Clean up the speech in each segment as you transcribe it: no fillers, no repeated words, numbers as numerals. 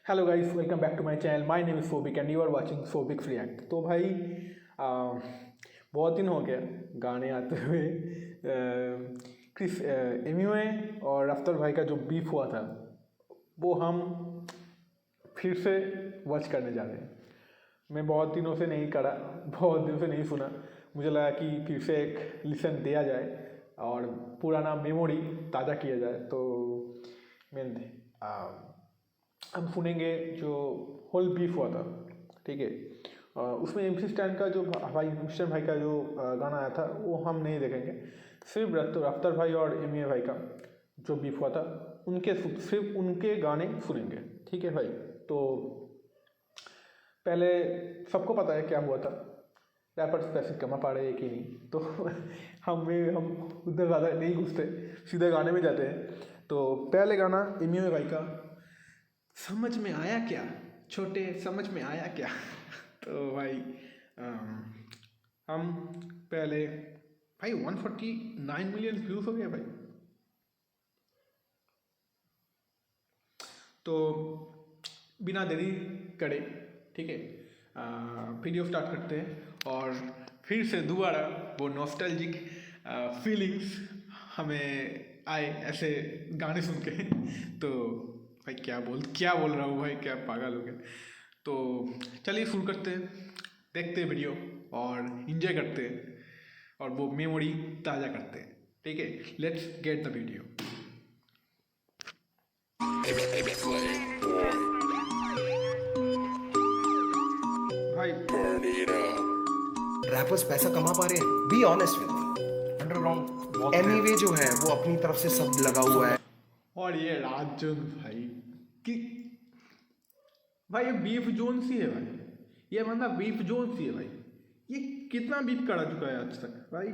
Hello guys, welcome back to my channel. My name is Sobhik and you are watching Sobhik react. तो भाई बहुत दिन हो गया गाने आते हुए। क्रिस एमिवे और अफ्तर भाई का जो बीफ हुआ था वो हम फिर से वॉच करने जा रहे हैं। मैं बहुत दिनों से नहीं करा, बहुत दिनों से नहीं सुना। मुझे लगा कि फिर से एक लिसन दिया जाए और पुराना मेमोरी ताज़ा किया जाए। तो मैं हम सुनेंगे जो होल बीफ हुआ था, ठीक है। उसमें MC स्टैन का जो भाई मिस्टर भाई का जो गाना आया था वो हम नहीं देखेंगे। सिर्फ रफ्तार भाई और एमिवे भाई का जो बीफ हुआ था सिर्फ उनके गाने सुनेंगे, ठीक है भाई। तो पहले सबको पता है क्या हुआ था, रैपर्स पैसे कमा पा रहे हैं कि नहीं, तो हम उधर ज़्यादा नहीं घुसते, सीधे गाने में जाते हैं। तो पहले गाना एमिवे भाई का समझ में आया क्या, छोटे समझ में आया क्या। तो भाई हम पहले भाई 149 मिलियन व्यूज हो गए भाई। तो बिना देरी करे, ठीक है, वीडियो स्टार्ट करते हैं और फिर से दोबारा वो नॉस्टैल्जिक फीलिंग्स हमें आए ऐसे गाने सुन के। तो भाई क्या बोल रहा हूँ भाई, क्या पागल हो गया। तो चलिए शुरू करते हैं, देखते हैं वीडियो और इन्जॉय करते हैं और वो मेमोरी ताज़ा करते हैं, ठीक है। Let's get the video. भाई रैपर्स पैसा कमा पा रहे हैं, be honest with me. Underground Emiway जो है वो अपनी तरफ से सब लगा हुआ है। और ये राज जोन भाई कि भाई ये बीफ जोन सी है भाई, ये बंदा बीफ जोन सी है भाई। ये कितना बीफ करा चुका है आज तक भाई?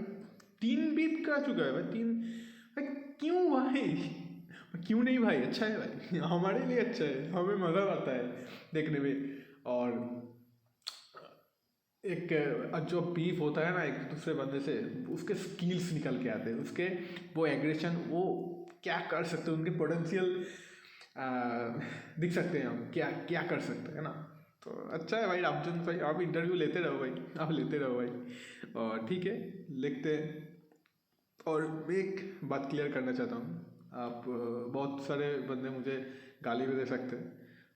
3 बीफ करा चुका है भाई, 3 भाई। क्यों भाई? क्यों नहीं भाई? अच्छा है भाई, हमारे लिए अच्छा है, हमें मज़ा आता है देखने में। और एक जो बीफ होता है ना एक दूसरे बंदे से, उसके स्किल्स निकल के आते हैं, उसके वो एग्रेशन, वो क्या कर सकते हैं, उनके पोटेंशियल दिख सकते हैं, हम क्या क्या कर सकते हैं ना। तो अच्छा है भाई रामचंद्र भाई, आप इंटरव्यू लेते रहो भाई, आप लेते रहो भाई। और ठीक है, लिखते हैं। और मैं एक बात क्लियर करना चाहता हूँ, आप बहुत सारे बंदे मुझे गाली भी दे सकते हैं,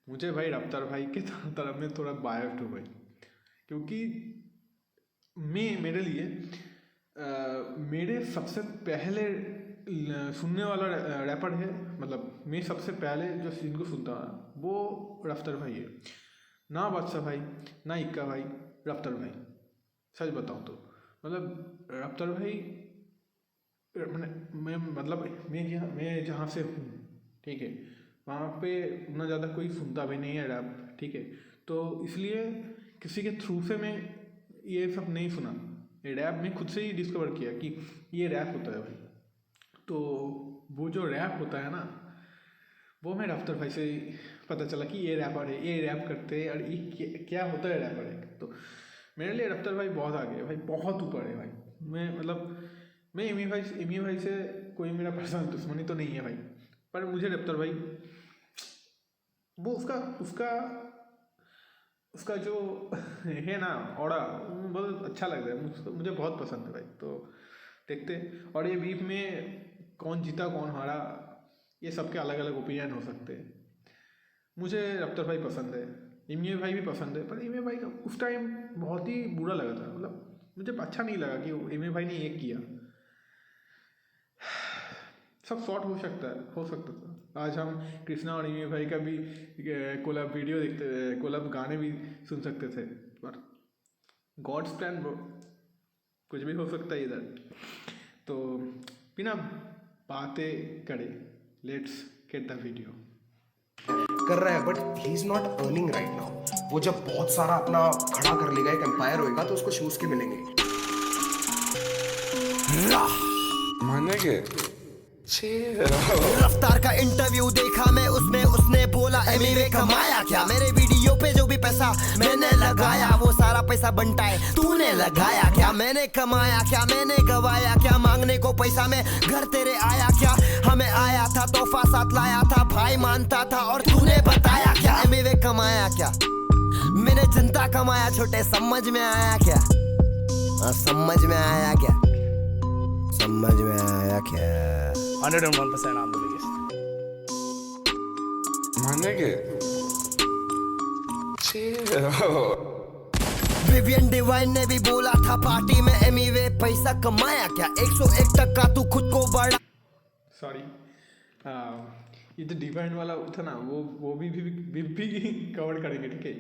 मुझे भाई रफ्तार भाई के तरफ में थोड़ा बायस्ड हूँ भाई। क्योंकि मेरे लिए मेरे सबसे पहले सुनने वाला रैपर है, मतलब मैं सबसे पहले जो जिनको सुनता हूँ वो रफ्तार भाई है। ना बादशाह भाई, ना इक्का भाई, रफ्तार भाई। सच बताऊँ तो मतलब रफ्तार भाई, मैं जहाँ से हूँ, ठीक है, वहाँ पे उतना ज़्यादा कोई सुनता भी नहीं है रैप, ठीक है। तो इसलिए किसी के थ्रू से मैं ये सब नहीं सुना, ये रैप मैं खुद से ही डिस्कवर किया कि ये रैप होता है भाई। तो वो जो रैप होता है ना, वो मैं रफ्तार भाई से पता चला कि ये रैपर है, ये रैप करते हैं और ये क्या होता है रैपर है। तो मेरे लिए रफ्तार भाई बहुत आगे है भाई, बहुत ऊपर है भाई। मैं एमिवे भाई से कोई मेरा पर्सनल दुश्मनी तो नहीं है भाई, पर मुझे रफ्तार भाई वो उसका जो है ना ऑरा, बहुत अच्छा लगता है, मुझे बहुत पसंद है भाई। तो देखते हैं। और ये बीफ में कौन जीता कौन हारा, ये सबके अलग अलग ओपिनियन हो सकते हैं। मुझे रफ्तार भाई पसंद है, एमिवे भाई भी पसंद है, पर एमिवे भाई का उस टाइम बहुत ही बुरा लगा था, मतलब मुझे अच्छा नहीं लगा कि एमिवे भाई ने एक किया। सब शॉर्ट हो सकता था। आज हम कृष्णा और एमिवे भाई का भी कोलैब वीडियो देखते, कोलैब गाने भी सुन सकते थे, पर गॉड्स प्लान ब्रो, कुछ भी हो सकता है इधर। तो बिना बातें करे लेट्स गेट द वीडियो। कर रहा है but he is not earning right now. वो जब बहुत सारा अपना खड़ा कर लेगा, एक एम्पायर होएगा, तो उसको शूज के मिलेंगे। मानेंगे रफ्तार का इंटरव्यू देखा मैं, उसमें उसने बोला एमिवे कमाया क्या, मेरे वीडियो पे जो भी पैसा मैंने लगाया वो सारा पैसा बनता है तूने लगाया क्या, मैंने कमाया क्या, मैंने गवाया क्या, मांगने को पैसा में घर तेरे आया क्या, हमें आया था तोहफा साथ लाया था भाई मानता था और तूने बताया क्या एमवे कमाया क्या मैंने जनता कमाया छोटे समझ में आया क्या समझ में आया क्या समझ में आया क्या 101% I'm the biggest. 만약에 chill. Vivian divine ने भी बोला था पार्टी में एमवे पैसा कमाया क्या 101% तू खुद को बड़ा सॉरी, ये जो डिवाइन वाला था ना वो भी कवर करेंगे, ठीक है।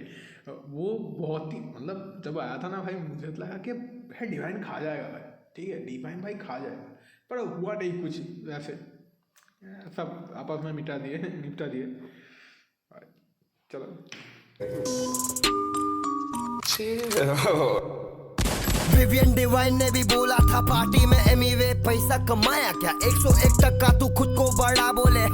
वो बहुत ही मतलब जब आया था ना भाई, मुझे तो लगा कि भाई डिवाइन खा जाएगा भाई, ठीक है, डिवाइन भाई खा जाएगा, पर हुआ नहीं कुछ वैसे, सब आपस में निपटा दिए। चलो विवियन डिवाइन ने भी बोला था पार्टी में एमवे पैसा कमाया क्या 101% तू खुद को बड़ा बोले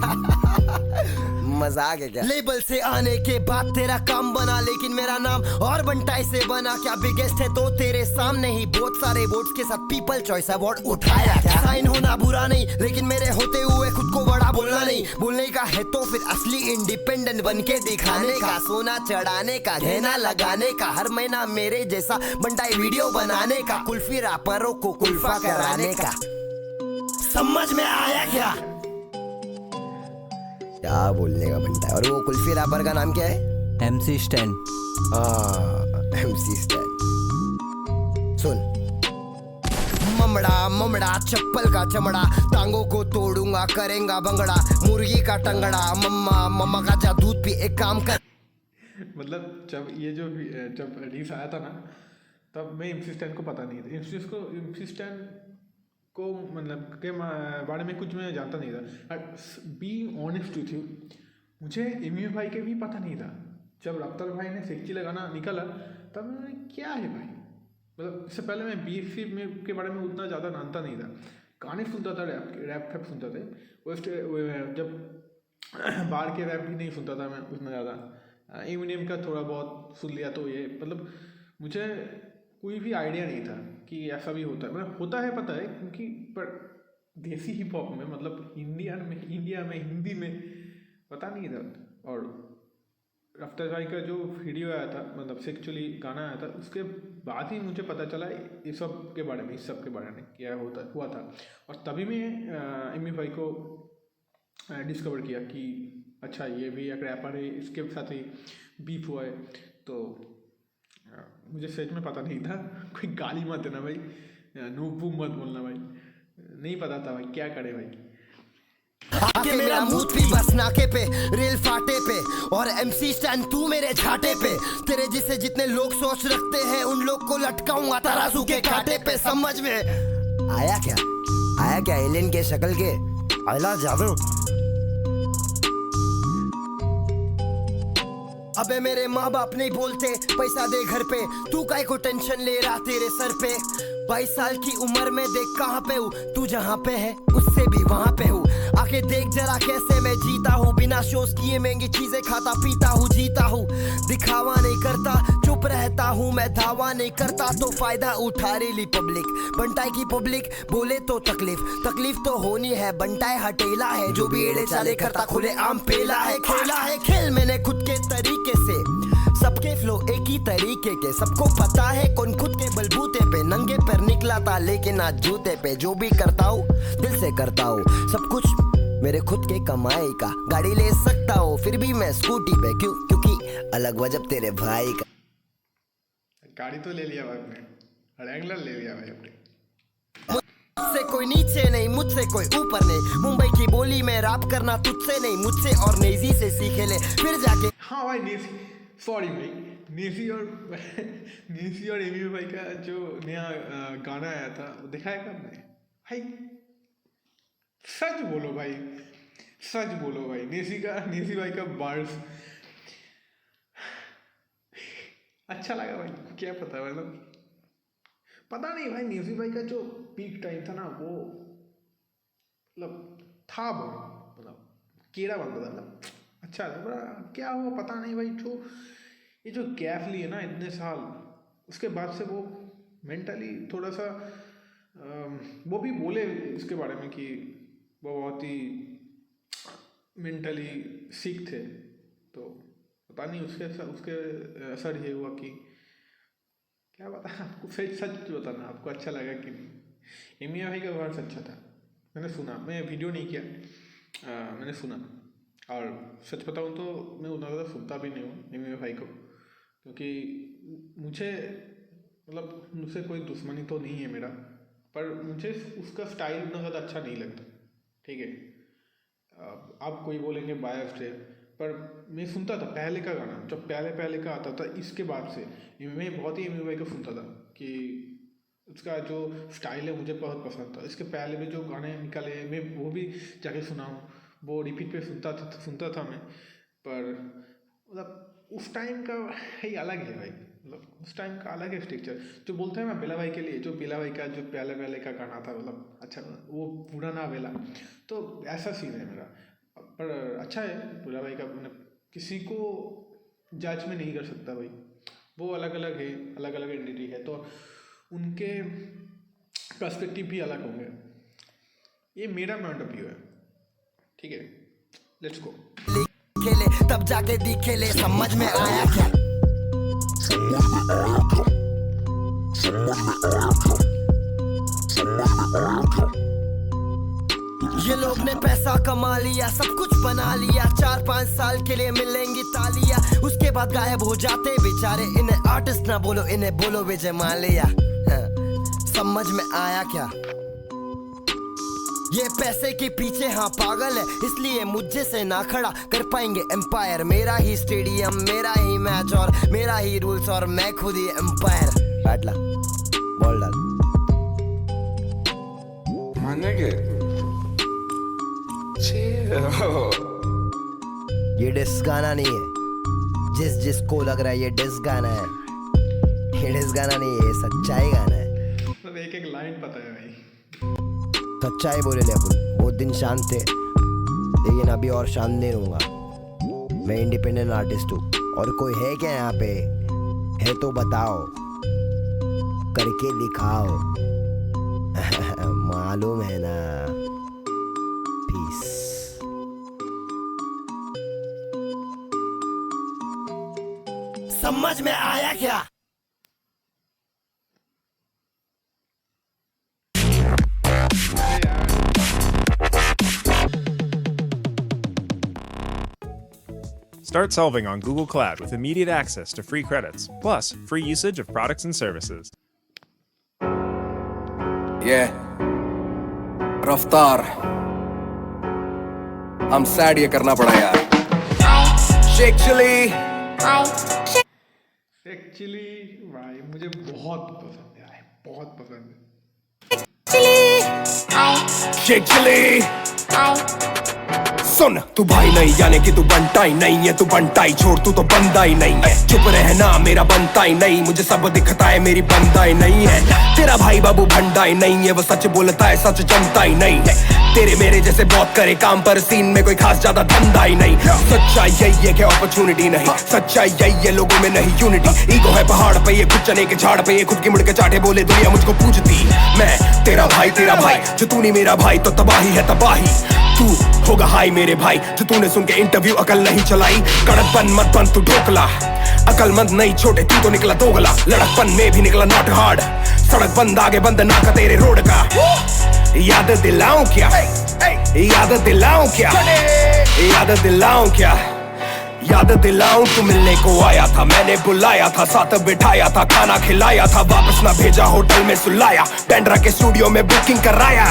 मजाक है क्या लेबल से आने के बाद तेरा काम बना लेकिन मेरा नाम और बंटाई से बना क्या बिगेस्ट है तो तेरे सामने ही बहुत सारे वोट्स के साथ पीपल चॉइस अवार्ड उठाया क्या साइन होना बुरा नहीं लेकिन मेरे होते हुए खुद को बड़ा बोलना नहीं बोलने का है तो फिर असली इंडिपेंडेंट बन के दिखाने का सोना चढ़ाने का गहना लगाने का हर महीना मेरे जैसा बंटाई वीडियो बनाने का कुल्फी रापरों को कुल्फा कराने का समझ में आया क्या बोलने का बनता है और वो कुल्फी रैपर का नाम क्या है MC Stan. MC Stan. सुन ममड़ा चप्पल का चमड़ा टांगों को तोड़ूंगा करेंगा बंगड़ा मुर्गी का टंगड़ा मम्मा का जा दूध पी एक काम कर मतलब जब रिलीज आया था ना तब मैं MC Stan को पता नहीं था, MC Stan को मतलब के बारे में कुछ मैं जानता नहीं था। बी ऑनेस्ट विथ यू, मुझे एमवी भाई के भी पता नहीं था। जब रफ्तार भाई ने सेक्ची लगाना निकाला तब मैंने क्या है भाई, मतलब इससे पहले मैं BFC में के बारे में उतना ज़्यादा जानता नहीं था। गाने सुनता था, रैप सुनता था, वेस्ट जब बाहर के रैप भी नहीं सुनता था मैं उतना ज़्यादा। एमिनेम का थोड़ा बहुत सुन लिया, तो ये मतलब मुझे कोई भी आइडिया नहीं था कि ऐसा भी होता है, मतलब होता है पता है, क्योंकि पर देसी हिप हॉप में मतलब इंडिया में हिंदी में पता नहीं था। और रफ्तार भाई का जो वीडियो आया था, मतलब सेक्चुअली गाना आया था, उसके बाद ही मुझे पता चला इस सब के बारे में क्या हुआ था। और तभी मैं एमी भाई को डिस्कवर किया कि अच्छा ये भी एक रैपर है, इसके साथ ही बीफ हुआ है। तो मुझे सच में पता नहीं था, कोई गाली मत देना भाई, नूबू मत बोलना भाई, नहीं पता था भाई, क्या करे भाई। आके मेरा मुंह भी बस नाके पे रेल फाटे पे और MC Stan तू मेरे छाटे पे तेरे जिसे जितने लोग सोच रखते हैं उन लोग को लटकाऊंगा तराजू के कांटे पे समझ में आया क्या एलियन के शक्ल के आला जावे। अबे मेरे माँ बाप नहीं बोलते पैसा दे घर पे तू काहे को टेंशन ले रहा तेरे सर पे 22 साल की उम्र में देख कहाँ पे हूँ तू जहाँ पे है उससे भी वहाँ पे हूँ आके देख जरा कैसे मैं जीता हूँ बिना शोज किए महंगी चीजें खाता पीता हूँ जीता हूँ दिखावा नहीं करता चुप रहता हूँ मैं धावा नहीं करता तो फायदा उठा रही पब्लिक बंटाई की पब्लिक बोले तो तकलीफ तो होनी है बंटाई हटेला है जो भी एड़े चाले करता खुले आम पेला है खेला है खेल मैंने खुद के तरीके से सबके फ्लो एक ही तरीके के सबको पता है कौन खुद के बलबूते पे नंगे पर निकला था लेकिन आज जूते पे जो भी करता हूँ दिल से करता हूँ सब कुछ मेरे खुद के कमाई का गाड़ी ले सकता हूँ फिर भी मैं स्कूटी पे क्योंकि अलग वजह तेरे भाई का गाड़ी तो ले लिया भाई अपने रैंगलर ले लिया भाई अपने मुझसे कोई नीचे नहीं मुझसे कोई ऊपर नहीं मुंबई की बोली में रैप करना तुझसे नहीं मुझसे और नेजी से सीखे ले फिर जाके हाँ भाई नेजी सॉरी भाई नेजी और एमी भाई का जो नया गाना आया था वो देखा है कब ने भाई सच बोलो भाई नेजी भाई का बार्स अच्छा लगा भाई क्या पता मतलब पता नहीं भाई नेजी भाई का जो पीक टाइम था ना वो मतलब था बहुत मतलब कीड़ा बनता था मतलब अच्छा था क्या हुआ पता नहीं भाई जो ये जो गैप लिए ना इतने साल उसके बाद से वो मेंटली थोड़ा सा वो भी बोले इसके बारे में कि वो बहुत ही मेंटली सिक थे, तो पता नहीं उसके असर ये हुआ कि क्या बता आपको, सच बताना आपको अच्छा लगा कि नहीं। एमिया भाई का वर्स अच्छा था, मैंने सुना, मैं वीडियो नहीं किया, मैंने सुना। और सच बताऊँ तो मैं उतना ज़्यादा सुनता भी नहीं हूँ एमिया भाई को, क्योंकि मुझे मतलब मुझसे कोई दुश्मनी तो नहीं है मेरा, पर मुझे उसका स्टाइल उतना ज़्यादा अच्छा नहीं लगता। ठीक है, आप कोई बोलेंगे बायस्ड है, पर मैं सुनता था पहले का गाना, जब पहले का आता था, इसके बाद से मैं बहुत ही एमी भाई को सुनता था कि उसका जो स्टाइल है मुझे बहुत पसंद था। इसके पहले भी जो गाने निकाले मैं वो भी जाके सुना हूँ, वो रिपीट पे सुनता था मैं। पर मतलब उस टाइम का ही अलग है भाई, मतलब उस टाइम का अलग है स्ट्रक्चर। जो बोलते हैं ना बेला भाई के लिए, जो बेला भाई का जो पहले का गाना था, मतलब अच्छा वो पूरा ना बेला, तो ऐसा सीन है मेरा। पर अच्छा है बेला भाई का, मतलब किसी को जज में नहीं कर सकता भाई, वो अलग अलग है, अलग अलग एंटिटी है, तो उनके पर्सपेक्टिव भी अलग होंगे। ये मेरा पॉइंट ऑफ व्यू है। ठीक है, लेट्स गो। खेले तब जाके दिखेले, समझ में आया क्या? ये लोग ने पैसा कमा लिया, सब कुछ बना लिया, 4-5 साल के लिए मिलेंगी तालियां, उसके बाद गायब हो जाते बेचारे। इन्हें आर्टिस्ट ना बोलो, इन्हें बोलो विजय माल्या। समझ में आया क्या? ये पैसे के पीछे हाँ पागल है, इसलिए मुझे से ना खड़ा कर पाएंगे एम्पायर। मेरा ही स्टेडियम, मेरा ही मैच और मेरा ही रूल्स, और मैं खुद ही एम्पायर। बैठ ला, बॉल डाल। मानेंगे? ये डिस गाना नहीं है, जिसको लग रहा है ये डिस गाना है, ये डिस गाना नहीं है, ये सच्चाई गाना है। मतलब एक लाइन पता है भाई, सच्चाई बोले ले अपन। बहुत दिन शांत थे, लेकिन अभी और शांत नहीं रहूंगा। मैं इंडिपेंडेंट आर्टिस्ट हूँ, और कोई है क्या यहाँ पे? है तो बताओ, करके दिखाओ। मालूम है ना? पीस। समझ में आया क्या? Start solving on Google Cloud with immediate access to free credits, plus free usage of products and services. Yeah. रफ्तार, हम सैड ये करना पड़ा यार। एक्चुअली भाई मुझे बहुत पसंद है, बहुत पसंद है। सुन, तू भाई नहीं यानी कि तू बनता ही नहीं है, तू बनता ही छोड़, तू तो बंदा ही नहीं है। चुप रहना मेरा बनता ही नहीं, मुझे सब दिखता है मेरी बंदा ही नहीं है। तेरा भाई बाबू भंडा ही नहीं है, वो सच बोलता है सच जमता ही नहीं है। तेरे मेरे जैसे बहुत करे काम, पर सीन में कोई खास ज्यादा धंधा ही नहीं। सच्चाई यही है कि अपॉर्चुनिटी नहीं, सच्चाई यही है लोगों में नहीं यूनिटी। ईगो है पहाड़ पे, ये खुद चने के झाड़ पे, ये खुद की मुड़ के चाटे बोले दुनिया मुझको पूछती। मैं तेरा भाई जो तू नहीं मेरा भाई तो तबाही है तबाही। तू होगा हाई मेरे भाई, जो तूने सुन के इंटरव्यू अकल नहीं चलाई। कड़कपन मत बन तू ढोकला, अकलमंद नहीं छोटे तू तो निकला दोगला। लड़कपन में भी निकला नॉट हार्ड, सड़क बंद आगे बंद ना का तेरे रोड का। याद दिलाऊं क्या, याद दिलाऊं क्या, याद दिलाऊं क्या, याद दिलाऊं तू मिलने को आया था, मैंने बुलाया था, साथ बिठाया था, खाना खिलाया था, वापस ना भेजा होटल में सुलाया, बैंड्रा के स्टूडियो में बुकिंग कराया।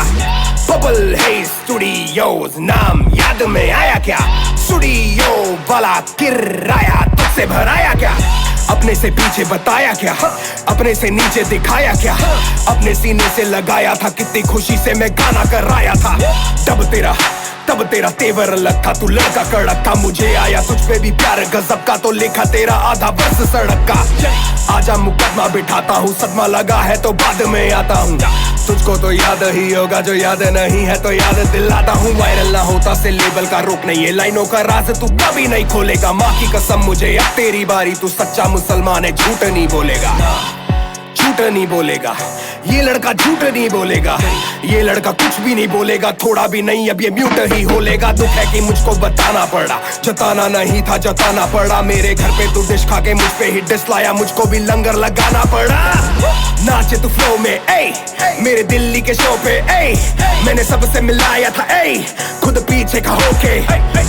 बबल है स्टूडियोज नाम याद में आया क्या? स्टूडियो वाला किराया तुझसे भराया क्या? अपने से पीछे बताया क्या, अपने से नीचे दिखाया क्या? अपने सीने से लगाया था, कितनी खुशी से मैं गाना कराया था। तब तेरा तेवर अलग था, तू लड़का कड़क था, मुझे आया तुझ पे भी प्यार गजब का, तो लिखा तेरा आधा वर्ष सड़क का। आजा मुकदमा बिठाता हूँ, सदमा लगा है तो बाद में आता हूँ। तुझको तो याद ही होगा, जो याद नहीं है तो याद दिलाता हूँ। वायरल ना होता से लेबल का रोक नहीं है, लाइनों का राज तू कभी नहीं खोलेगा। माँ की कसम मुझे अब तेरी बारी, तू सच्चा मुसलमान है, झूठ नहीं बोलेगा, झूठ नहीं बोलेगा। ये लड़का झूठ नहीं बोलेगा, ये लड़का कुछ भी नहीं बोलेगा, थोड़ा भी नहीं, अब ये म्यूट ही होलेगा। दुख है कि मुझको बताना पड़ा, जताना नहीं था जताना पड़ा। मेरे घर पे तू डिश खा के मुझ पे ही डिस लाया, मुझको भी लंगर लगाना पड़ा। नाचे तू फ्लो में मेरे दिल्ली के शो पे मैंने सबसे मिलाया था खुद पीछे का होके।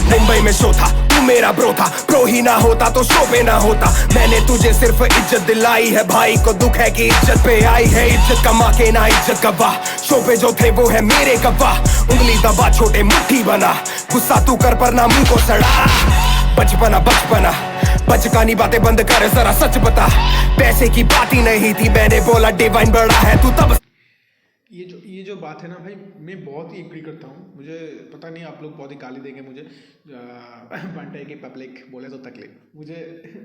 मुंबई में शो था, तू मेरा ब्रो था, प्रो ही ना होता तो शो पे ना होता। मैंने तुझे सिर्फ इज्जत दिलाई है, भाई को दुख है कि इज्जत पे आई है। इज्जत कमा के ना इज्जत गवा, शो पे जो थे वो है मेरे गवाह। उंगली दबा छोटे मुट्ठी बना, गुस्सा तू कर पर ना मुंह को सड़ा। बचपना बचपना बचकानी बातें बंद कर, जरा सच बता। पैसे की बात ही नहीं थी, मैंने बोला डिवाइन बड़ा है तू तब। ये जो बात है ना भाई, मैं बहुत ही एग्री करता हूँ। मुझे पता नहीं आप लोग बहुत ही गाली देंगे मुझे, बंटाई की पब्लिक बोले तो तकलीफ।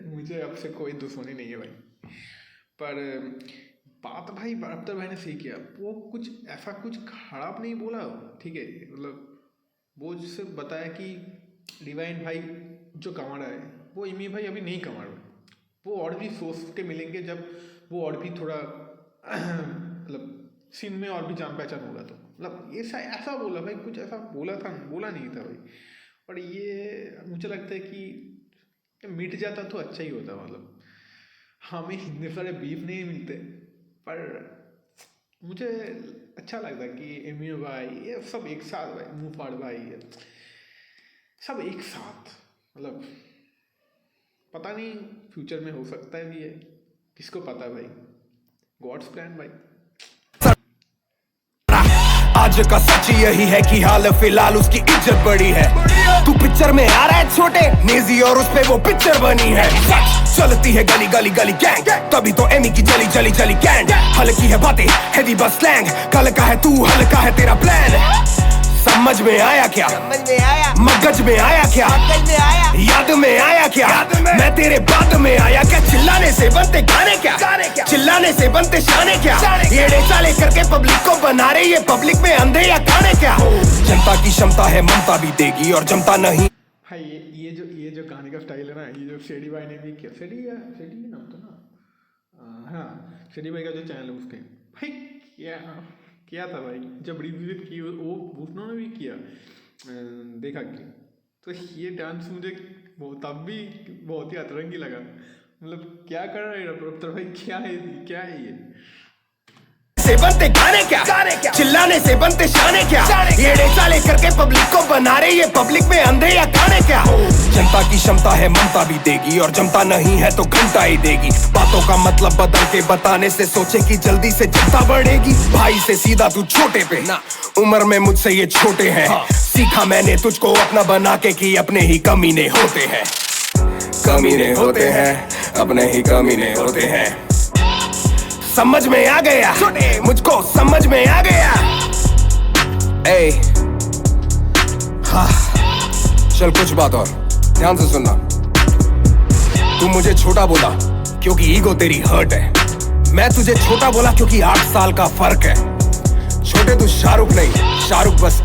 मुझे आपसे कोई दुश्मनी नहीं है भाई, पर बात भाई अख्तर भाई ने सही किया। वो कुछ ऐसा कुछ खराब नहीं बोला, ठीक है, मतलब वो जिससे बताया कि डिवाइन भाई जो कमा रहा है वो इमी भाई अभी नहीं कमा रहा, वो और भी सोच के मिलेंगे जब वो और भी थोड़ा मतलब सीन में और भी जान पहचान होगा। तो मतलब ये ऐसा बोला भाई, कुछ ऐसा बोला नहीं था भाई। और ये मुझे लगता है कि मिट जाता तो अच्छा ही होता। मतलब हमें इतने सारे बीफ नहीं मिलते, पर मुझे अच्छा लगता कि एमियो भाई ये सब एक साथ भाई, मुंहफाड़ भाई सब एक साथ। मतलब पता नहीं फ्यूचर में हो सकता है भी है, किसको पता भाई, गॉड्स प्लान भाई। आज का सच यही है कि हाल फिलहाल उसकी इज्जत बड़ी है। तू पिक्चर में आ रहा है छोटे नेजी और उस पे वो पिक्चर बनी है। चलती है गली गली गली गैंग, तभी तो एमी की जली जली जली कैंड। हल्की है बातें हैवी बस स्लैंग, कल का है तू हल्का है तेरा प्लान। समझ में आया क्या, समझ में आया, मगज में आया क्या, मगज में आया, याद में आया क्या, मैं तेरे बाद में आया क्या। चिल्लाने से बनते गाने क्या, चिल्लाने से बनते शाने क्या। येड़े चाले करके पब्लिक को बना रहे, ये पब्लिक में अंधे या काने क्या। जनता की क्षमता है ममता भी देगी और जमता नहीं। हाँ, ये जो गाने का स्टाइल है ना, ये जो शेडी भाई ने भी किया, शेडी नाम था ना, हाँ शेडी भाई का जो चैनल है उसके भाई क्या था भाई, जब रिव्यू की वो उन्होंने भी किया, देखा कि तो ये डांस मुझे तब भी बहुत ही अतरंगी लगा। मतलब क्या कर रहा है रफ्तार भाई, क्या है ये। से बनते गाने क्या, चिल्लाने से बनते शाने क्या। येड़े चाले करके पब्लिक को बना रहे, ये पब्लिक में अंधे या काने क्या। जनता की क्षमता है ममता भी देगी और जमता नहीं है तो घंटा ही देगी। बातों का मतलब बदल के बताने से सोचे कि जल्दी से जनता बढ़ेगी। भाई से सीधा तू छोटे पे ना, उम्र में मुझसे ये छोटे हैं। सीखा मैंने तुझको अपना बना के कि अपने ही कमीने होते हैं, कमीने होते हैं, अपने ही कमीने होते हैं। समझ में आ गया, मुझको समझ में आ गया। ए, हाँ, चल कुछ बात और ध्यान से सुनना। तू मुझे छोटा बोला क्योंकि ईगो तेरी हर्ट है, मैं तुझे छोटा बोला क्योंकि 8 साल का फर्क है। छोटे तू शाहरुख नहीं, शाहरुख बस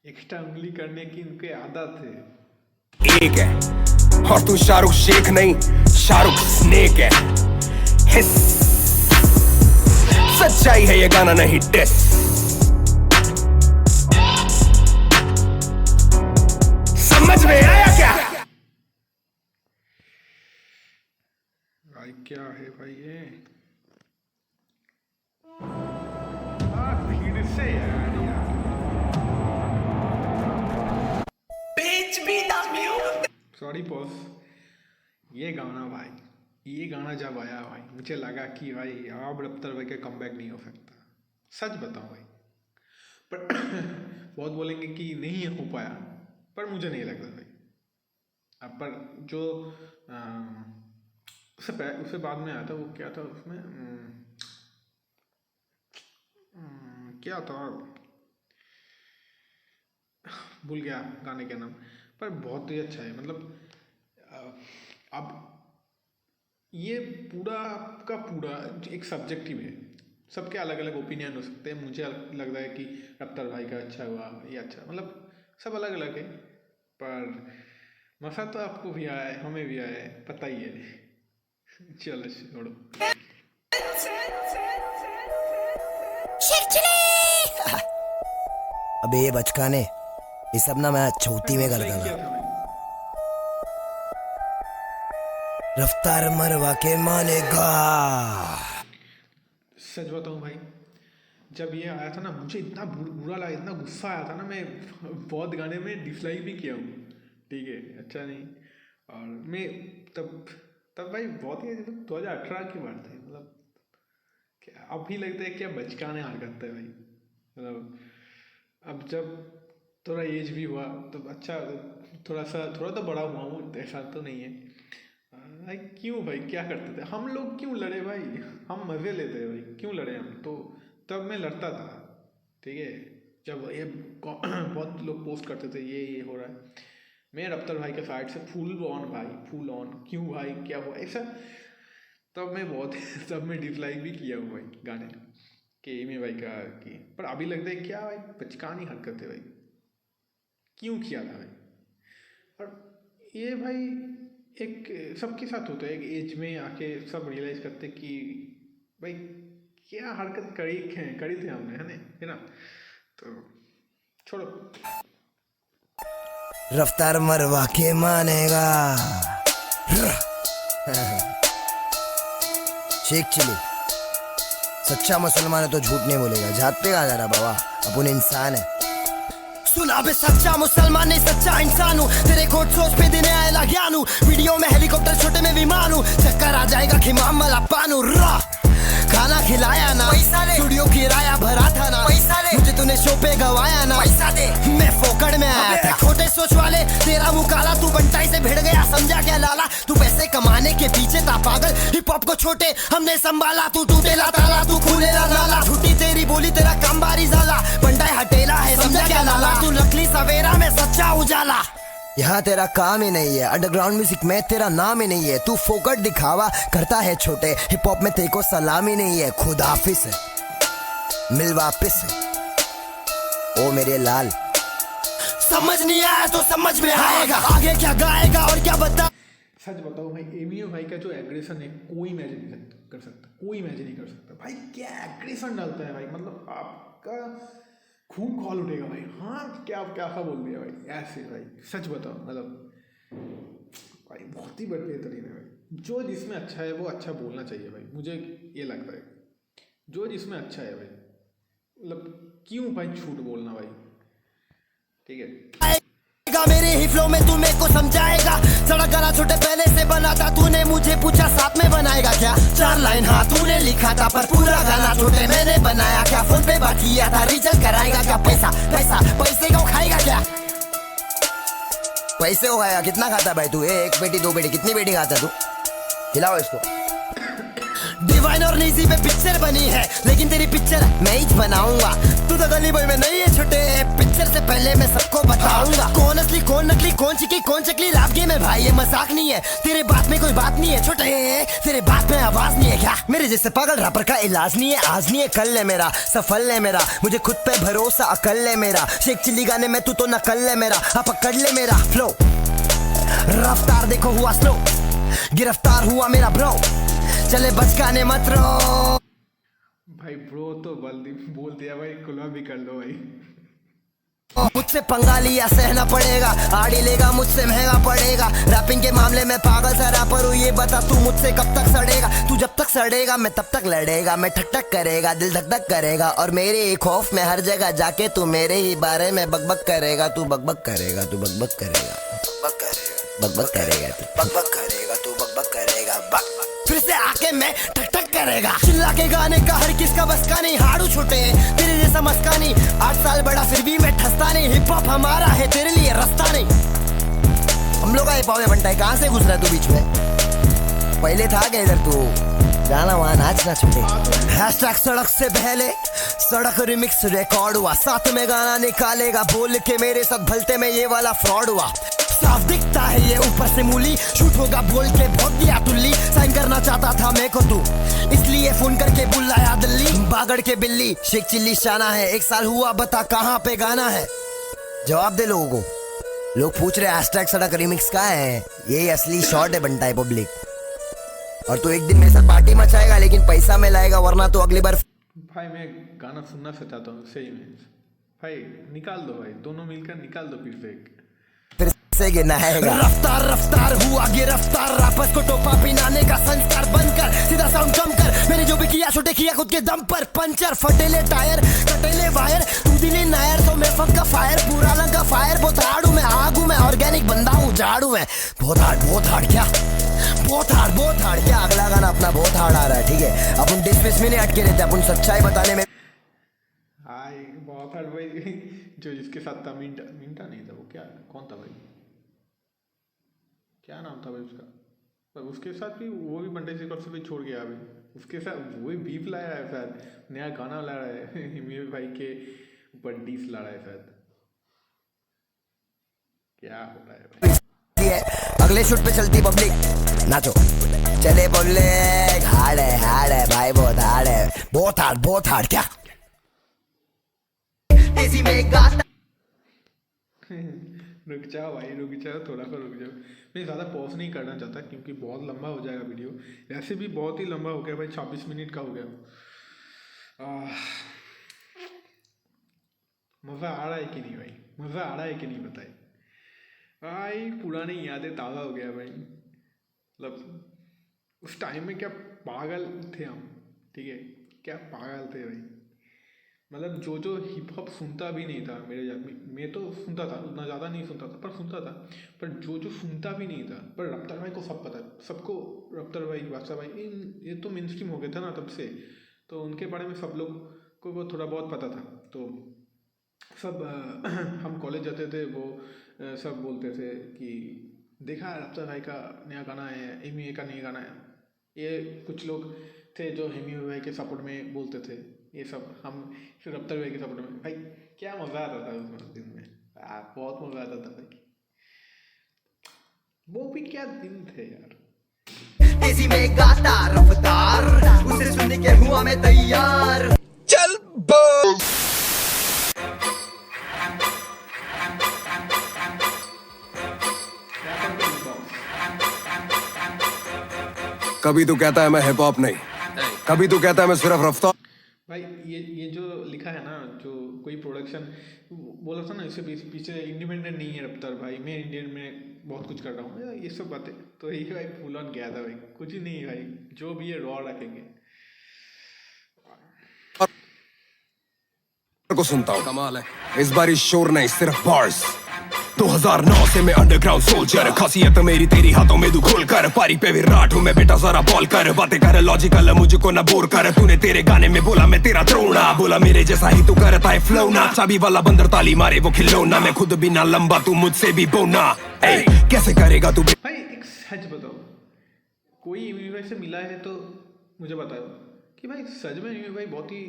एक्स्ट्रा उंगली करने की उनके आदत है, एक है। और तू शाहरुख शेख नहीं, शाहरुख स्नेक है। सच्चाई है ये गाना नहीं डिस। समझ में आया क्या भाई, क्या है भाई ये। फिर से यार सॉरी बॉस, ये गाना जब आया भाई, मुझे लगा कि भाई अब रफ्तार भाई का कमबैक नहीं हो सकता। सच बताऊं भाई, पर बहुत बोलेंगे कि नहीं हो पाया, पर मुझे नहीं लगता भाई। अब पर जो उससे बाद में आया था, वो क्या था उसमें, क्या था भूल गया गाने के नाम, पर बहुत ही अच्छा है। मतलब अब ये पूरा का पूरा एक सब्जेक्टिव है, सबके अलग अलग ओपिनियन हो सकते हैं। मुझे लगता है कि रफ्तार भाई का अच्छा हुआ, ये अच्छा, मतलब सब अलग अलग है, पर मज़ा तो आपको भी आया है, हमें भी आया है, पता ही है। चलो छोड़ो। अबे ये बचकाने, ये सब ना मैं चौथी में करता क्या था। था भाई? रफ्तार मरवा के मानेगा। सच बताऊं भाई, जब ये आया था ना मुझे इतना बुरा लगा, इतना गुस्सा आया था ना, मैं बहुत गाने में डिसलाइक भी किया हूँ, ठीक है, अच्छा नहीं। और मैं तब भाई बहुत ही 2018 की बात थी, मतलब क्या अभी लगता है क्या बचकाने हरकत है भाई। मतलब अब जब थोड़ा एज भी हुआ तो अच्छा, थोड़ा तो बड़ा हुआ हूँ, ऐसा तो नहीं है भाई। क्यों भाई, क्या करते थे हम लोग, क्यों लड़े भाई, हम मज़े लेते हैं भाई, क्यों लड़े हम तो। तब मैं लड़ता था, ठीक है, जब ये बहुत लोग पोस्ट करते थे ये हो रहा है, मैं रफ्तार भाई के साइड से फुल ऑन भाई, फुल ऑन, क्यों भाई क्या हुआ ऐसा। तब मैं डिसलाइक भी किया हूँ भाई गाने के एमी भाई का की, पर अभी लगता है क्या भाई बचकानी हरकत है भाई, क्यों किया था भाई। और ये भाई एक सबके साथ होता है, एक एज में आके सब रियलाइज करते कि भाई क्या हरकत करी थी हमने, है ना। तो छोड़ो। रफ्तार मरवा के मानेगा। शेख चिली, सच्चा मुसलमान है तो झूठ नहीं बोलेगा। जात पे कहा जा रहा बाबा, अपन इंसान है। सुना बे सच्चा मुसलमान नहीं सच्चा इंसान हूँ। तेरे कोट सोच पे देने आएला ज्ञान हूँ। वीडियो में हेलीकॉप्टर छोटे में विमान हूँ। चक्कर आ जाएगा खिमाम वाला पानू रा। खाना खिलाया ना पैसा दे, स्टूडियो किराया भरा था ना पैसा दे, मुझे तूने शो पे गवाया ना पैसा दे। मैं फोकड़ में आया था, छोटे सोच वाले तेरा मुंह काला, तू बंटाई से भिड़ गया समझा क्या लाला। तू पैसे कमाने के पीछे था पागल, हिप हॉप को छोटे हमने संभाला। तू टूटेला ताला, तू खुलेला नाला, झूठी तेरी बोली तेरा काम बारी जाला। बंटाई हटेला है समझा क्या लाला, तू नकली सवेरा में सच्चा उजाला। यहाँ तेरा काम ही नहीं है, अंडरग्राउंड म्यूजिक में तेरा नाम ही नहीं है। तू फोकट दिखावा करता है छोटे, हिप हॉप में तेरे को सलाम ही नहीं है। खुद हाफिज है, मिल वापिस है ओ मेरे लाल। समझ नहीं आया तो समझ में आएगा, आगे क्या गाएगा और क्या बता। सच बताओ भाई, एमियो भाई का जो एग्रेशन है कोई इमेजिन नहीं कर सकता, कोई इमेजिन नहीं कर सकता भाई। क्या एग्रेशन डालता है भाई, मतलब आपका खून खौल उठेगा भाई। हाँ क्या बोल दिया भाई ऐसे भाई, सच बताओ, मतलब भाई बहुत ही बेहतरीन है भाई। जो जिसमें अच्छा है वो अच्छा बोलना चाहिए भाई, मुझे ये लगता है। जो जिसमें अच्छा है भाई, मतलब क्यों भाई झूठ बोलना भाई, ठीक है। मेरे ही फ्लो में तू मेरे को समझाएगा। सड़क गाना छोटे पहले से बना था, तूने मुझे पूछा साथ में बनाएगा क्या। 4 लाइन हाँ तूने लिखा था, पर पूरा गाना छोटे मैंने बनाया क्या। फोन पे बात किया था, रिचार्ज कराएगा क्या। पैसे को खाएगा क्या। पैसे को खाएगा, कितना खाता भाई तू। 1 पेटी 2 पेटी कितनी पेटी खाता तू, खिलाओ इसको। डिवाइन और नीजी पे पिक्चर बनी है, लेकिन तेरी पिक्चर मैं ही बनाऊंगा। तू तो गली बॉय में नहीं है छोटे, पिक्चर से पहले मैं सबको बताऊंगा। कौन असली कौन नकली, कौन चिकी कौन चकली। लाभ गेम है भाई, ये मजाक नहीं है। तेरे बात में कोई बात नहीं है छोटे, तेरे बात में आवाज नहीं है क्या। मेरे जैसे पागल रैपर का इलाज नहीं है, आज नहीं है कल है मेरा, सफल है मेरा। मुझे खुद पे भरोसा अकल है मेरा। शेख चिल्ली गाने में तू तो नकल है मेरा। हाँ पकड़ ले मेरा फ्लो, रफ्तार देखो हुआ स्लो, गिरफ्तार हुआ मेरा ब्रो। चले बचकाने मत रो भाई। ब्रो तो बोल दिया भाई, कुल्ला भी कर लो भाई। मुझसे पंगा लिया सहना पड़ेगा, आड़ी लेगा मुझसे महंगा पड़ेगा। रैपिंग के मामले में पागल सा रैपर हूँ, ये बता तू मुझसे कब तक सड़ेगा। तू जब तक सड़ेगा मैं तब तक लड़ेगा। मैं ठक ठक करेगा, दिल धक धक करेगा, और मेरे एक खौफ में हर जगह जाके तू मेरे ही बारे में बकबक करेगा। तू बकबक करेगा, तू बकबक करेगा, बकबक करेगा, तू बकबक करेगा, तू बकबक करेगा, बक फिर से आके मैं ठक ठक करेगा। चिल्ला के गाने का हर किसका बस का नहीं। हाड़ू छोटे तेरे जैसा मस्का नहीं, 8 साल बड़ा फिर भी मैं ठसता नहीं। हिप हॉप हमारा है, तेरे लिए रास्ता नहीं। हम लोग का हिप हॉप है बंटा, कहाँ से घुस रहा तू बीच में। पहले था क्या इधर तू, गाना वहाँ नाचना छोटे। हैशटैग सड़क से पहले सड़क रिमिक्स रिकॉर्ड हुआ, साथ में गाना निकालेगा बोल के मेरे साथ भलते में ये वाला फ्रॉड हुआ। साफ दिखता है ये ऊपर से मूली, शूट होगा बोल के भोग दिया टुल्ली। साइन करना चाहता था मेरे को तू, इसलिए फोन करके बुलाया दिल्ली। बागड़ के बिल्ली शेख चिल्ली शाना है, 1 साल हुआ बता कहाँ पे गाना है। जवाब दे लोगों को, लोग पूछ रहे हैशटैग सड़क रिमिक्स का है, यही असली शॉट है बनता है पब्लिक। और तू एक दिन मेरे साथ पार्टी मचाएगा, लेकिन पैसा में लाएगा, वरना तो अगली बार। भाई मैं गाना सुनना चाहता हूँ सही में, भाई निकाल दो भाई, दोनों मिलकर निकाल दो फिर से एक। फिर से गिना है रफ्तार रफ्तार हुआ गिरफ्तार, रापस को टोपा पिनाने का संस्कार बंद कर, सीधा साउंड कम कर, मैंने जो भी किया छोटे किया खुद के दम पर, पंचर फटेले टायर कटेले वायर, तू दिली नायर तो मैं फक का फायर, पूरा रंग का फायर, बहुत हार्ड हूँ मैं, आग हूँ मैं, ऑर्गेनिक बंदा हूँ, झाड़ू मैं, बहुत हार्ड क्या, बहुत हार्ड क्या। अगला गाना अपना बहुत हार्ड आ रहा है, ठीक है, अपन डिस्मिस में नहीं अटके रहते, अपन सच्चाई बताने में। हाय बहुत हार्ड भाई। जो जिसके साथ था मिंटा, मिंटा नहीं था वो, क्या कौन था भाई, क्या नाम था भाई उसका, पर उसके साथ भी वो भी बंडे से कब से छोड़ गया अभी, उसके साथ वो भी बीफ लाया है शायद, नया गाना ला रहा है हिमेश भाई के ऊपर डिस ला रहा है शायद, क्या हो रहा है भाई। अगले शूट पे चलती पब्लिक नाचो चले बोले, हार्ड है भाई, बहुत हार्ड क्या। देसी में गाता रुक जाओ भाई, रुक जाओ, थोड़ा सा रुक जाओ, मैं ज़्यादा पॉज नहीं करना चाहता क्योंकि बहुत लंबा हो जाएगा वीडियो, वैसे भी बहुत ही लंबा हो गया भाई, 26 मिनट का हो गया। मज़ा आ रहा है कि नहीं भाई, मज़ा आ रहा है कि नहीं बताए भाई, पुरानी यादें ताज़ा हो गया भाई, मतलब उस टाइम में क्या पागल थे हम, ठीक है, क्या पागल थे भाई, मतलब जो हिप हॉप सुनता भी नहीं था मैं तो सुनता था, उतना ज़्यादा नहीं सुनता था पर सुनता था, पर जो सुनता भी नहीं था, पर रफ्तार भाई को सब पता, सबको रफ्तार भाई, बादशाह भाई, ये तो मेन स्ट्रीम हो गया था ना तब से, तो उनके बारे में सब लोग को थोड़ा बहुत पता था, तो सब हम कॉलेज जाते थे, वो सब बोलते थे कि देखा रफ्तार भाई का नया गाना है, एमी का नया गाना है, ये कुछ लोग थे जो हेमी भाई के सपोर्ट में बोलते थे, ये सब हम फिर रफ्तार भाई के सपोर्ट में, भाई क्या मज़ा आता था उस दिन में, बहुत मज़ा आता था भाई, वो भी क्या दिन थे यार। देसी में गाता रफ्तार, उसे सुनने के हुआ मैं तैयार, चल बस। कभी तू कहता है मैं हिप हॉप नहीं, कभी तू कहता है मैं सिर्फ रफ्तार। भाई ये जो लिखा है ना, जो कोई प्रोडक्शन बोला था ना, इससे पीछे इंडिपेंडेंट नहीं है रफ्तार भाई, मैं इंडियन में बहुत कुछ कर रहा हूँ, ये सब बातें, तो ये भाई फुल ऑन गया था भाई, कुछ ही नहीं भाई, जो भी है रॉ रखेंगे। को सुनता हूँ, कमाल है इस बार शोर नहीं सिर्फ बार्स। 2009 से मैं अंडरग्राउंड सोल्जर, खासियत मेरी तेरी हाथों में तू खोल कर, पारी पे विराट हूँ मैं बेटा, जरा बॉल कर, बातें कर लॉजिकल मुझको ना बोर कर, तूने तेरे गाने में बोला मैं तेरा द्रोणा, बोला मेरे जैसा ही तू करता है फ्लो ना, चाबी वाला बंदर ताली मारे वो खिलौना, मैं खुद भी ना लंबा तू मुझसे भी बोना, कैसे करेगा तू भाई एक सच बताओ, कोई एमी भाई से मिला है तो मुझे बताओ कि भाई सच में एमी भाई बहुत ही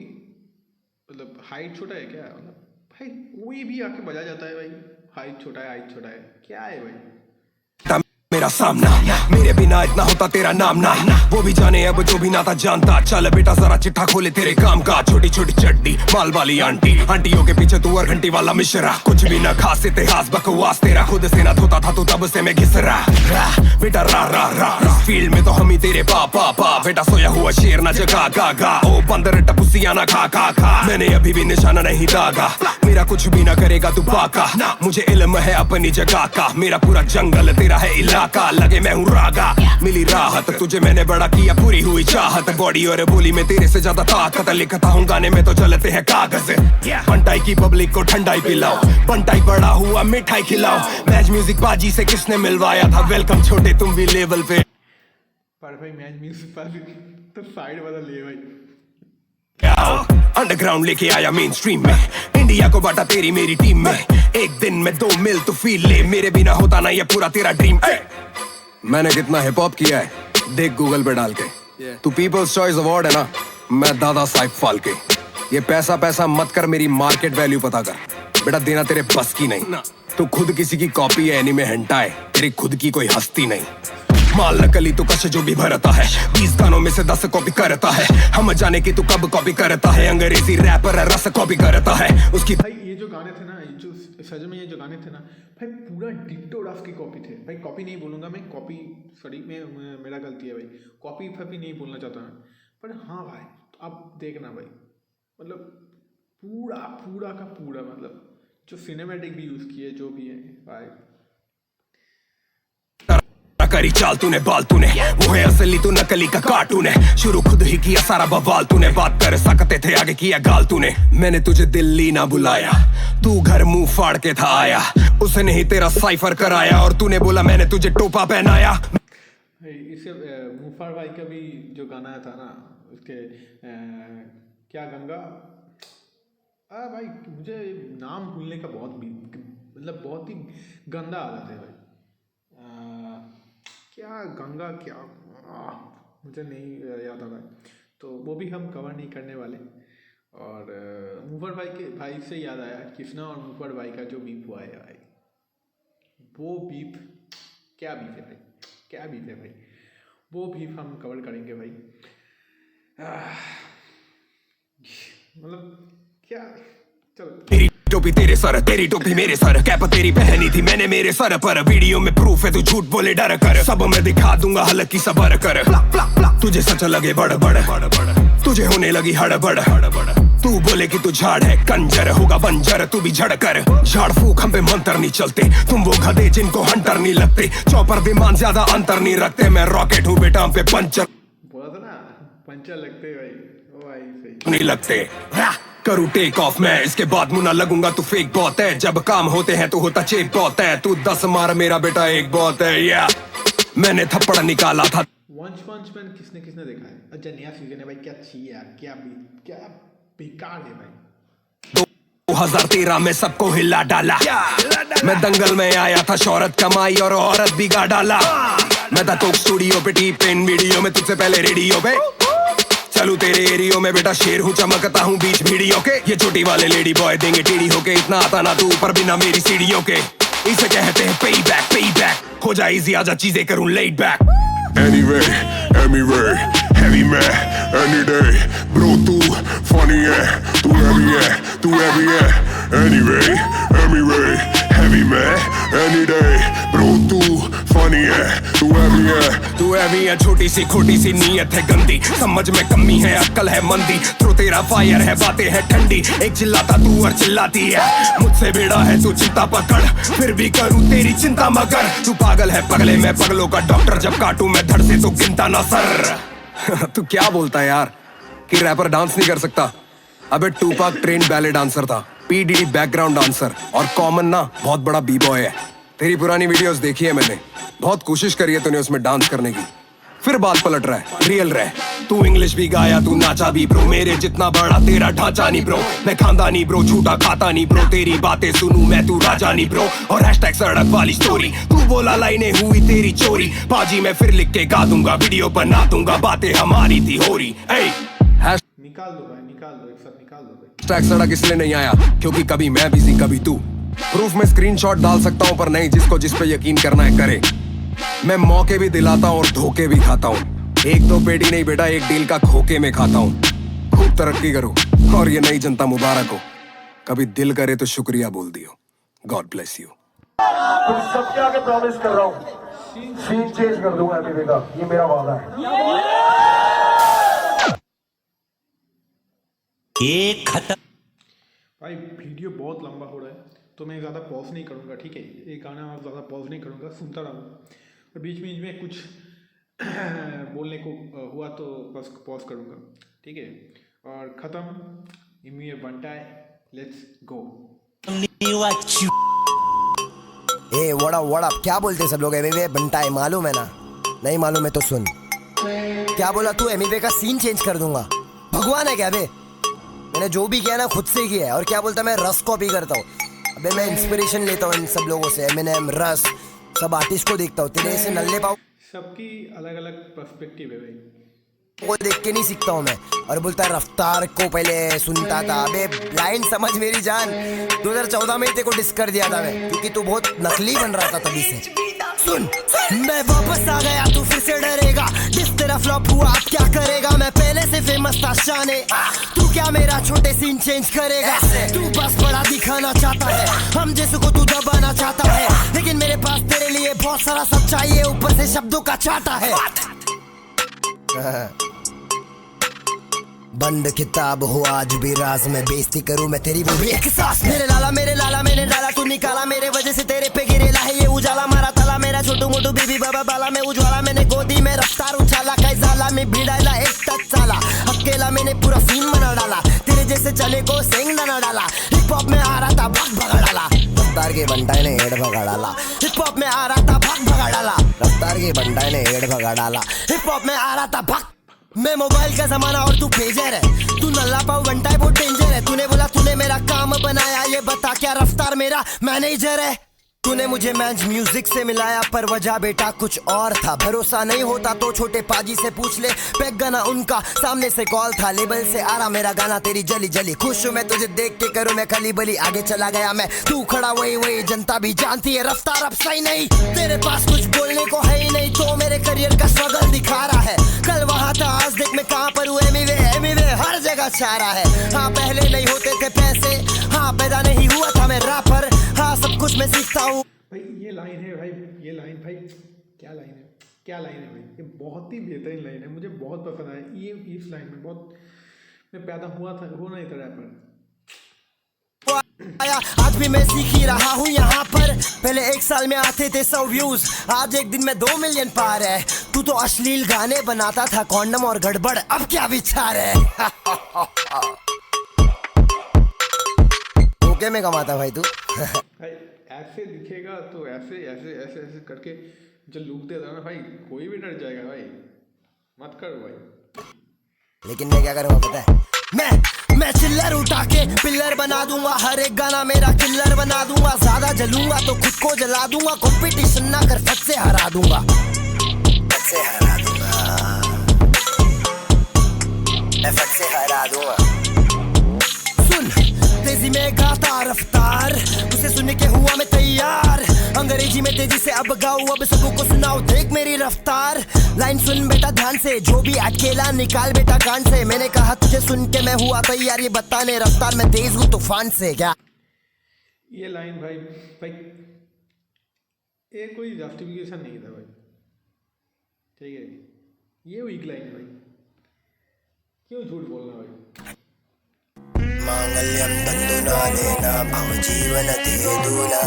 मतलब हाइट छोटा है क्या, मतलब भाई कोई भी आके बजा जाता है भाई, हाइट छोटा है, क्या है भाई मेरा सामना, मेरे बिना इतना होता तेरा नाम ना, वो भी जाने अब जो भी ना था जानता, चल बेटा जरा चिट्ठा खोले तेरे काम का, छोटी छोटी चड्डी माल वाली आंटियों के पीछे तू और घंटी वाला मिश्रा, कुछ भी ना खास इतिहास बकवास तेरा, खुद से ना धोता था तू तब से मैं घिस रहा, बेटा रा इस फील्ड में तो हम ही तेरे पापा, बेटा सोया हुआ शेर ना जगा गा, ओ बंदर टपुसिया ना खा, मैंने अभी भी निशाना नहीं दागा, मेरा कुछ भी ना करेगा तू बाका, मुझे इल्म है अपनी जगह का, मेरा पूरा जंगल तेरा है इलाका, लगे मैं हूँ रागा, मिली राहत तुझे मैंने बड़ा किया, पूरी हुई चाहत, बॉडी और बोली में तेरे से ज्यादा ताकत, लिखता हूँ गाने में तो चलते हैं कागज, बंटाई की पब्लिक को ठंडाई पिलाओ, बंटाई बड़ा हुआ मिठाई खिलाओ, मैच म्यूजिक बाजी से किसने मिलवाया था, वेलकम छोटे तुम भी लेवल पे, पर भाई मैच म्यूजिक बाजी तो साइड वाला ले भाई, अंडरग्राउंड लेके आया मेन स्ट्रीम में, इंडिया को बांटा तेरी मेरी टीम में, एक दिन में 2 मिल तो फील ले, मेरे बिना होता ना ये पूरा तेरा ड्रीम। मैंने कितना हिप हॉप किया है देख गूगल पे डाल के, तू पीपल्स चॉइस अवार्ड है ना, मैं दादा साहिब फाल्के, ये पैसा मत कर, मेरी मार्केट वैल्यू पता कर, बेटा देना तेरे बस की नहीं, तू खुद किसी की कॉपी है, एनीमे हंटा है, तेरी खुद की कोई हस्ती नहीं, माल नकली तो कश जो भी भरता है, 20 गानों में से 10 कॉपी करता है, हम जाने की तू कब कॉपी करता है, अंग्रेजी रैपर रस कॉपी करता है उसकी, भाई ये जो गाने थे ना, जो सच में ये जो गाने थे ना भाई, पूरा डिट्टो राफ की कॉपी थे भाई, कॉपी नहीं बोलूँगा मैं, कॉपी सॉरी मेरा गलती है भाई, कॉपी नहीं बोलना चाहता मैं, पर हाँ भाई अब देखना भाई, मतलब पूरा पूरा का पूरा, मतलब जो सिनेमैटिक भी यूज किए, जो भी है भाई। करी चाल तूने बाल तूने, वो है असली तू नकली का कार्टून है। शुरू खुद ही किया सारा बवाल तूने, बात कर सकते थे आगे किया गाल तूने। मैंने तुझे दिल्ली ना बुलाया, तू घर मुंह फाड़ के था आया। उसने ही तेरा साइफर कराया और तूने बोला मैंने तुझे टोपा पहनाया। इससे मुफाड़ भाई का भी जो गाना था ना, उसके क्या गंगा, भाई मुझे नाम भूलने का बहुत भी मतलब बहुत ही गंदा आदत है भाई। क्या गंगा क्या, मुझे नहीं याद आ रहा, तो वो भी हम कवर नहीं करने वाले। और मुफड़ भाई से याद आया, कृष्णा और मुफड़ भाई का जो बीफ हुआ है भाई, वो बीफ क्या बीफ है भाई, क्या बीफ है भाई, वो बीफ हम कवर करेंगे भाई। मतलब क्या, चलो। तेरी टोपी तेरे सर, तेरी टोपी मेरे सर, कैप तेरी पहनी थी मैंने मेरे सर पर। वीडियो में प्रूफ है तू झूठ बोले डर कर, सब मैं दिखा दूंगा हल्की सबर कर। तुझे सच लगे बड़ बड़, तुझे होने लगी हड़बड़। तू बोले कि तू झाड़ है कंजर, होगा बंजर तू भी झड़ कर। झाड़ फूक हम पे मंत्र नहीं चलते, तुम वो गधे जिनको हंटर नहीं लगते। चौपर विमान ज्यादा अंतर नहीं रखते, मैं रॉकेट हूँ बेटा हम पे पंचर बोला था ना, पंचर लगते भाई, ओ भाई सही नहीं लगते। करूँ टेक ऑफ मैं, इसके बाद मुना लगूंगा तू फेक बहुत है। जब काम होते हैं तो होता चेक बहुत है, तू 10 मार मेरा बेटा एक बहुत है। या मैंने थप्पड़ निकाला था। वंच मैन किसने देखा है? अच्छा नया सीजन है भाई, क्या चाहिए यार, क्या बेकार है भाई। 2013 में सबको हिला डाला, मैं दंगल में आया था, शोहरत कमाई और औरत बिगा डाला। मैं था कोक स्टूडियो पे, टी पेन वीडियो में, तुझसे पहले रेडियो पे। चलू तेरे एरियो में बेटा, शेर हूँ चमकता हूँ बीच वीडियो के। ये छोटी वाले लेडी बॉय देंगे टीडी होके, इतना आता ना तू ऊपर बिना मेरी सीढ़ियों के। इसे कहते हैं पे बैक, हो जाए इजी आजा चीजें करूँ laid back. Anyway, heavy man, any day. Bro, तू funny है, तू heavy है. Anyway, heavy man, any day. Bro, तू funny है, तू heavy है. छोटी सी खोटी सी नीयत है गंदी, समझ में कमी है अक्ल है मंदी। थ्रो तेरा फायर है बातें है ठंडी, एक चिल्लाता तू और चिल्लाती है। मुझसे बेड़ा है तू चिंता पकड़, फिर भी करूँ तेरी चिंता मगर। तू पागल है पगले, मैं पगलों का डॉक्टर, जब काटूं मैं धड़ से तो गिनता ना सर। तू क्या बोलता है यार कि रैपर डांस नहीं कर सकता? अबे टूपाक ट्रेंड बैले डांसर था, पीडीडी बैकग्राउंड डांसर, और कॉमन ना बहुत बड़ा बी बॉय है। तेरी पुरानी वीडियोस देखी है मैंने, बहुत कोशिश करी है तूने उसमें डांस करने की, फिर बात पलट रहा है, रियल रहे। तू इंग्लिश भी गाया, तू नाचा भी ब्रो, मेरे जितना बड़ा तेरा ढांचा नहीं ब्रो। मैं खानदानी ब्रो, झूठा खाता नहीं ब्रो, तेरी बातें सुनूं मैं तू राजा नहीं ब्रो। और हैशटैग सड़क वाली स्टोरी, तू बोला लाइनें हुई तेरी चोरी। बाजी मैं फिर लिख के गा दूंगा, वीडियो बना दूंगा, बातें हमारी थी हो रही। निकाल दो भाई, निकाल दो, एक साथ निकाल दो भाई। हैशटैग सड़क इसलिए नहीं आया क्योंकि कभी मैं बिजी कभी तू। प्रूफ में स्क्रीनशॉट डाल सकता हूँ पर नहीं जिसको जिस पे यकीन करना है करे। मैं मौके भी दिलाता हूँ और धोखे भी खाता हूँ, एक दो पेटी नहीं बेटा एक डील का खोके में खाता हूँ। खूब तरक्की करूँ और ये नई जनता मुबारक हो, कभी दिल करे तो शुक्रिया बोल दियो। God bless you. तुम सबके आगे प्रॉमिस कर रहा हूँ, सीन चेंज कर दूंगा अभी का, ये मेरा वादा है। भाई वीडियो बहुत लंबा हो रहा है तो मैं ज़्यादा पॉज नहीं करूँगा, ठीक है? ये गाना आप ज़्यादा पॉज नहीं करूँगा, सुनता रहूँगा, और बीच में कुछ बोलने को हुआ तो बस पॉज करूँगा, ठीक है? और ख़त्म, इमी बनता है, लेट्स गो। ए वड़ा क्या बोलते सब लोग? एमिवे बनता है, मालूम है ना? नहीं मालूम है तो सुन। क्या बोला तू? एमिवे का सीन चेंज कर दूंगा? भगवान है क्या बे? मैंने जो भी किया ना खुद से किया है। और क्या बोलता, मैं रस कॉपी करता हूँ। अबे मैं इंस्पिरेशन लेता हूँ इन सब लोगों से, एमिनेम, रस, सब आर्टिस्ट को देखता हूँ। तेरे ऐसे नल्ले पाओ, सबकी अलग अलग पर्सपेक्टिव है भाई, वो देख के नहीं सीखता हूँ मैं। और बोलता है रफ्तार को पहले सुनता था। अबे लाइन समझ मेरी जान, 2014 में ही तेरे को डिस कर दिया था मैं, क्योंकि तू बहुत नकली बन रहा था तभी से। सुन, मैं वापस आ गया, तू फिर से डरेगा। जिस तेरा फ्लॉप हुआ अब क्या करेगा? मैं पहले से फेमस था शाने, तू क्या मेरा छोटे सीन चेंज करेगा? तू बस बड़ा दिखाना चाहता है, हम जैसे को तू दबाना चाहता है, लेकिन मेरे पास तेरे लिए बहुत सारा सब चाहिए, ऊपर से शब्दों का चाहता है। बंद किताब हो आज भी राज में बेइज्जती करूं मैं तेरी वो भी एक सांस मेरे लाला मैंने डाला तू निकाला मेरे वजह से तेरे पे गिरेला है ये उजाला मारा ताला मेरा छोटू मोटू बीबी बाबा बाला में उज्वाला मैंने गोदी में रफ्तार उछाला कैजाला में भिड़ाला एक टच साला अकेला मैंने पूरा सीन बना डाला तेरे जैसे चले को सिंग ना डाला हिप हॉप में आ रहा था भाग भगा डाला रफ्तार के बंटाई ने हेड भगा डाला हिप हॉप में आ रहा था भाग भगा डाला रफ्तार के बंटाई ने हेड भगा डाला हिप हॉप में आ रहा था भाग मैं मोबाइल का जमाना और तू पेजर है तू नल्ला पाऊ बनता है बहुत डेंजर है तूने बोला तूने मेरा काम बनाया ये बता क्या रफ्तार मेरा मैनेजर है तूने मुझे मैच म्यूजिक से मिलाया पर वजह बेटा कुछ और था भरोसा नहीं होता तो छोटे पाजी से पूछ ले पैक गाना उनका सामने से कॉल था लेबल से आ रहा मेरा गाना तेरी जली जली खुश हूँ मैं तुझे देख के करूँ मैं खली बली आगे चला गया मैं तू खड़ा वही जनता भी जानती है रफ्तार अब सही नहीं तेरे पास कुछ बोलने को है ही नहीं तो मेरे करियर का स्ट्रगल दिखा रहा है कल वहाँ था आज देख मैं कहाँ पर हूँ एमीवे हर जगह छा रहा है हाँ पहले नहीं होते थे पैसे हाँ पैदा नहीं हुआ था मैं रैपर हाँ सब कुछ मैं सीखता हूँ भाई ये लाइन है भाई ये लाइन भाई क्या लाइन है भाई ये बहुत ही बेहतरीन लाइन है मुझे बहुत पसंद आया ये इस लाइन में बहुत मैं पैदा हो नहीं था रैपर आज भी मैं सीख ही रहा हूँ यहाँ पर पहले 1 साल में आते थे 100 व्यूज आज एक दिन में 2 मिलियन पार है तू तो अश्लील गाने बनाता था कॉन्डम और गड़बड़ अब क्या विचार है ओके में कमाता भाई तू भाई ऐसे दिखेगा तो ऐसे करके जो लुक देता ना भाई कोई भी डर जाएगा भाई मत करो भाई लेकिन मैं क्या करूँगा पता है मैं चिल्लर उठा के पिल्लर बना दूंगा हर एक गाना मेरा किल्लर बना दूंगा ज्यादा जलूंगा तो खुद को जला दूंगा कंपटीशन ना कर फट से हरा दूंगा सुन तेजी में गाता रफ्तार उसे सुनने के हुआ मैं तैयार अंग्रेजी में तेजी से अब गाऊं अब सबको सुनाओ देख मेरी रफ्तार लाइन सुन बेटा ध्यान से जो भी अकेला निकाल बेटा कान से मैंने कहा तुझे सुन के मैं हुआ तैयार ये बताने रफ्तार में तेज हूँ तूफान से क्या ये लाइन भाई ये कोई जस्टिफिकेशन नहीं था भाई ठीक है ये वीक लाइन है भाई क्यों झूठ बोलना भाई मांगल्यम बंधुना लेना भव जीवन दे दूना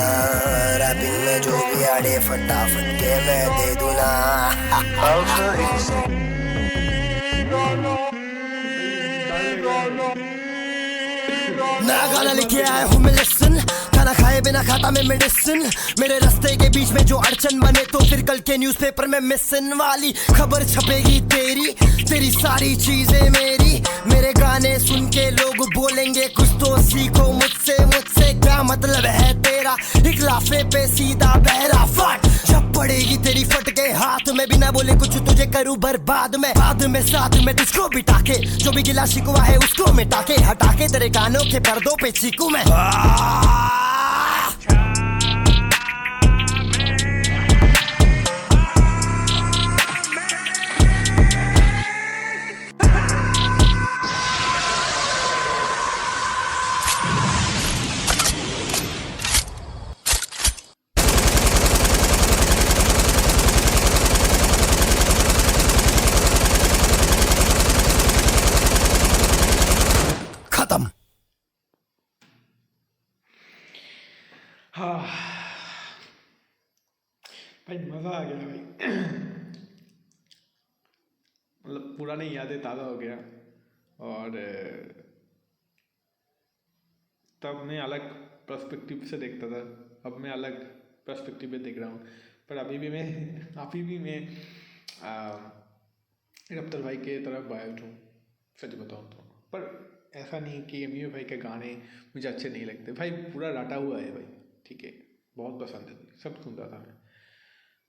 रैपिंग में जो भी आड़े फटाफट के मैं दे दूना नया गाना लेके आया हूँ मैं लिसन खाना खाए बिना खाता मैं मेडिसिन मेरे रास्ते के बीच में जो अड़चन बने तो फिर कल के न्यूज़पेपर में मिसन वाली खबर छपेगी तेरी सारी चीजें मेरे गाने सुन के लोग बोलेंगे कुछ तो सीखो मुझसे क्या मतलब है तेरा इखलाफे पे सीधा बहरा फट जब पड़ेगी तेरी फट के हाथ में बिना बोले कुछ तुझे करूँ बर्बाद में बाद में साथ में तुझको बिठा के जो भी गिला शिकवा है उसको मिटा के हटा के तेरे कानों के पर्दों पे चीकू मैं खत्म हाँ भाई मज़ा आ गया भाई मतलब पुरानी यादें ताज़ा हो गया और तब मैं अलग पर्सपेक्टिव से देखता था अब मैं अलग पर्सपेक्टिव में देख रहा हूँ पर अभी भी मैं रफ्तार भाई के तरफ बायस्ड हूँ सच बताऊँ तो पर ऐसा नहीं कि एमयू भाई के गाने मुझे अच्छे नहीं लगते भाई पूरा रटा हुआ है भाई ठीक है बहुत पसंद है सब सुनता था मैं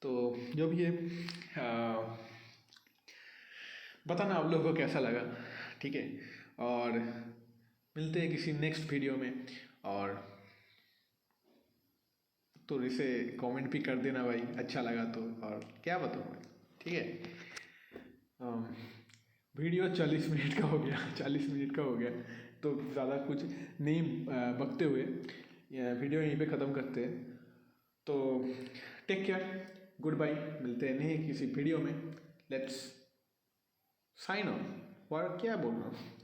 तो जो भी है बताना आप लोगों को कैसा लगा ठीक है और मिलते हैं किसी नेक्स्ट वीडियो में और तो इसे कमेंट भी कर देना भाई अच्छा लगा तो और क्या बताऊँ भाई ठीक है वीडियो 40 मिनट का हो गया तो ज़्यादा कुछ नहीं बकते हुए वीडियो यहीं पे ख़त्म करते हैं तो टेक केयर गुड बाय मिलते हैं नहीं किसी वीडियो में लेट्स साइन ऑन और क्या बोल रहा हूँ